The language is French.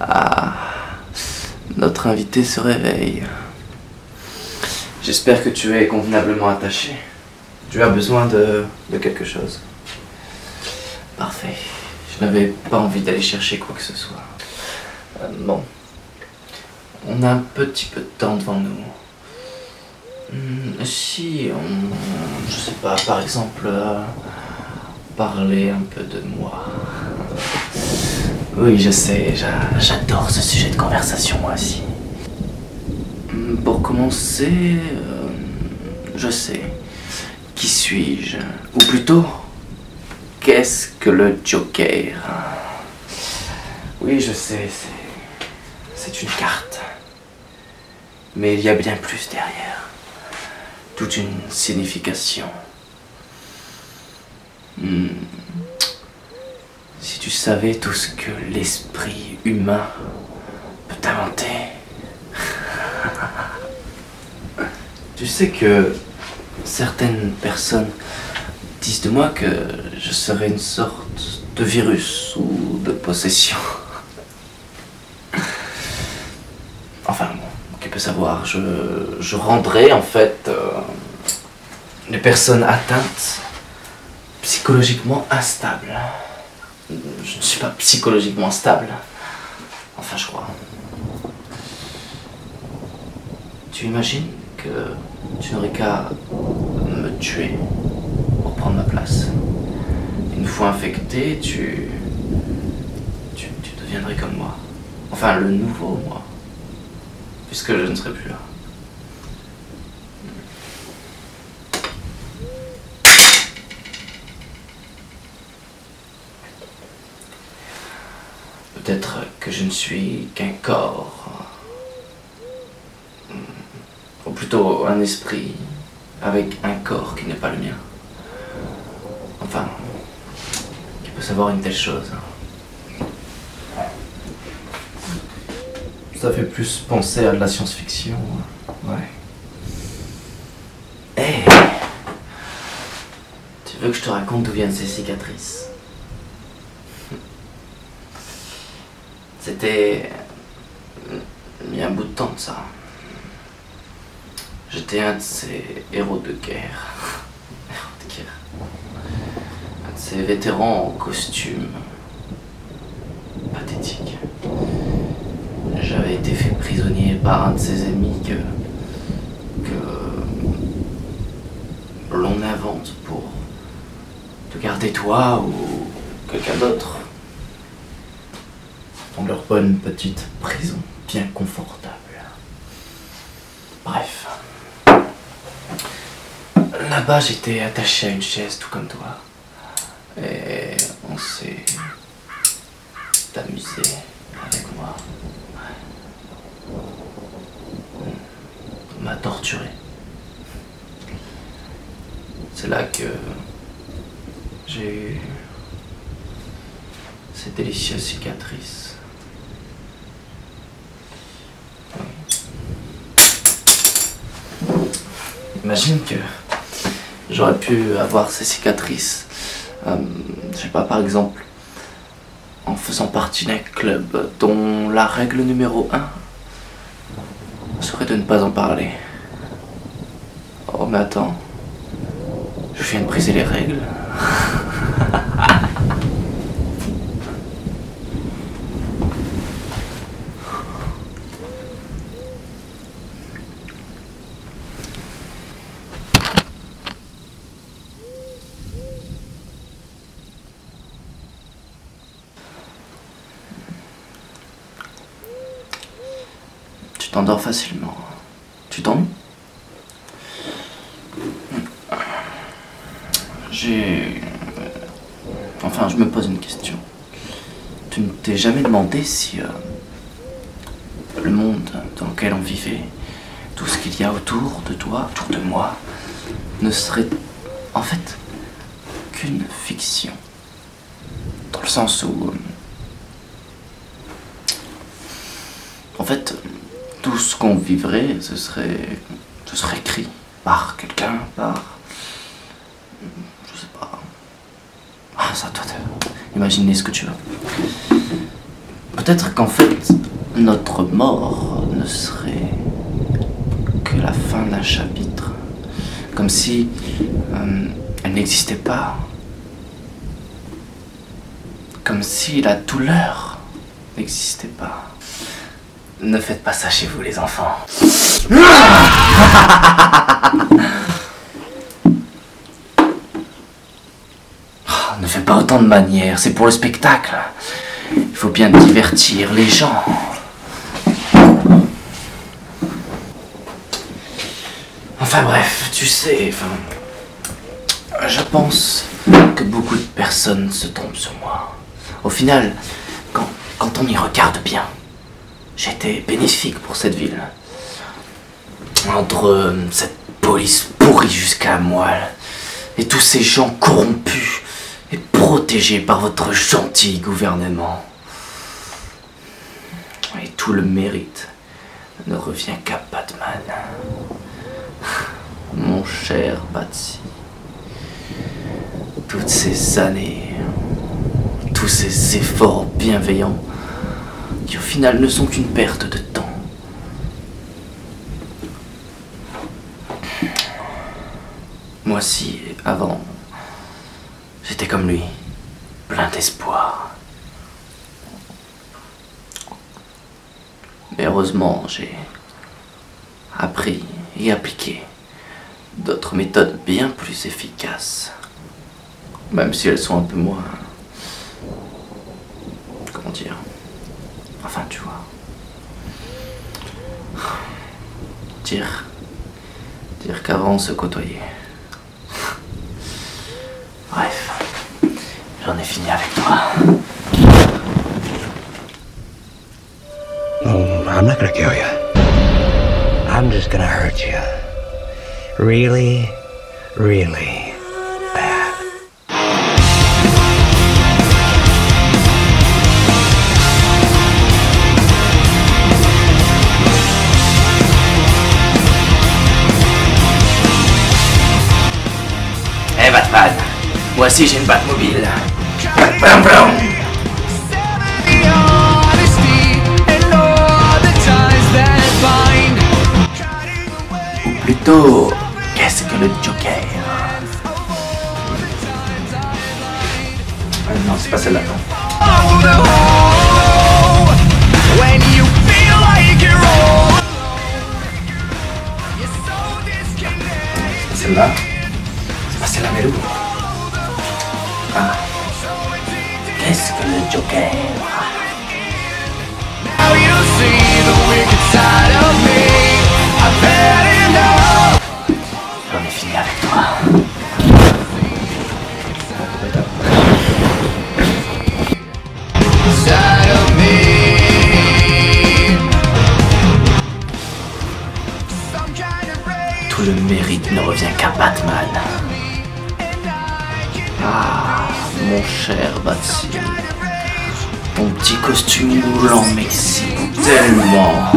Ah, notre invité se réveille. J'espère que tu es convenablement attaché. Tu as besoin de quelque chose. Parfait. Je n'avais pas envie d'aller chercher quoi que ce soit. Bon. On a un petit peu de temps devant nous. Si je sais pas, par exemple, parler un peu de moi. Oui, je sais, j'adore ce sujet de conversation, moi aussi. Pour commencer, je sais. Qui suis-je? Ou plutôt, qu'est-ce que le Joker? Oui, je sais, c'est une carte. Mais il y a bien plus derrière. Toute une signification. Si tu savais tout ce que l'esprit humain peut inventer. Tu sais que certaines personnes disent de moi que je serais une sorte de virus ou de possession. Enfin bon, qui peut savoir, je rendrais en fait les personnes atteintes psychologiquement instables. Je ne suis pas psychologiquement stable. Enfin, je crois. Tu imagines que tu n'aurais qu'à me tuer pour prendre ma place. Une fois infecté, tu deviendrais comme moi. Enfin, le nouveau moi. Puisque je ne serai plus là. Peut-être que je ne suis qu'un corps, ou plutôt un esprit avec un corps qui n'est pas le mien. Enfin, qui peut savoir une telle chose. Ça fait plus penser à de la science-fiction. Ouais. Hey, tu veux que je te raconte d'où viennent ces cicatrices? C'était il y a un bout de temps de ça. J'étais un de ces héros de guerre. Un de ces vétérans en costume. Pathétique. J'avais été fait prisonnier par un de ses ennemis que l'on invente pour te garder toi ou quelqu'un d'autre. Dans leur bonne petite prison, bien confortable. Bref. Là-bas, j'étais attaché à une chaise, tout comme toi. Et on s'est amusé avec moi. On m'a torturé. C'est là que j'ai eu ces délicieuses cicatrices. Imagine que j'aurais pu avoir ces cicatrices, je sais pas, par exemple, en faisant partie d'un club dont la règle numéro 1 serait de ne pas en parler. Oh mais attends, je viens de briser les règles. Tu t'endors facilement. Tu t'ennuies? Enfin, je me pose une question. Tu ne t'es jamais demandé si le monde dans lequel on vivait, tout ce qu'il y a autour de toi, autour de moi, ne serait en fait qu'une fiction? Dans le sens où... en fait, tout ce qu'on vivrait, ce serait écrit par quelqu'un, par... je sais pas... Ah, ça, toi, imaginer ce que tu veux. Peut-être qu'en fait, notre mort ne serait que la fin d'un chapitre. Comme si elle n'existait pas. Comme si la douleur n'existait pas. Ne faites pas ça chez vous, les enfants. Ne fais pas autant de manières, c'est pour le spectacle. Il faut bien divertir les gens. Enfin bref, tu sais, je pense que beaucoup de personnes se trompent sur moi. Au final, quand on y regarde bien, j'étais bénéfique pour cette ville. Entre cette police pourrie jusqu'à la moelle et tous ces gens corrompus et protégés par votre gentil gouvernement. Et tout le mérite ne revient qu'à Batman. Mon cher Batsy. Toutes ces années, tous ces efforts bienveillants qui au final ne sont qu'une perte de temps. Moi aussi, avant, j'étais comme lui, plein d'espoir. Mais heureusement, j'ai appris et appliqué d'autres méthodes bien plus efficaces. Même si elles sont un peu moins... Comment dire? Enfin, tu vois. Dire qu'avant on se côtoyait. Bref, j'en ai fini avec toi. Oh, I'm not gonna kill you. I'm just gonna hurt you. Really, really bad. Hey Batman, moi aussi j'ai une Batmobile. Blam blam. Ou plutôt, qu'est-ce que le Joker? Non, c'est pas celle-là, non. C'est celle-là. C'est pas celle-là, mais où? Ah. Qu'est-ce que le Joker? J'en ai fini avec toi. Tout le mérite ne revient qu'à Batman. Ah, mon cher Batsy. Ton petit costume moulant m'excite tellement.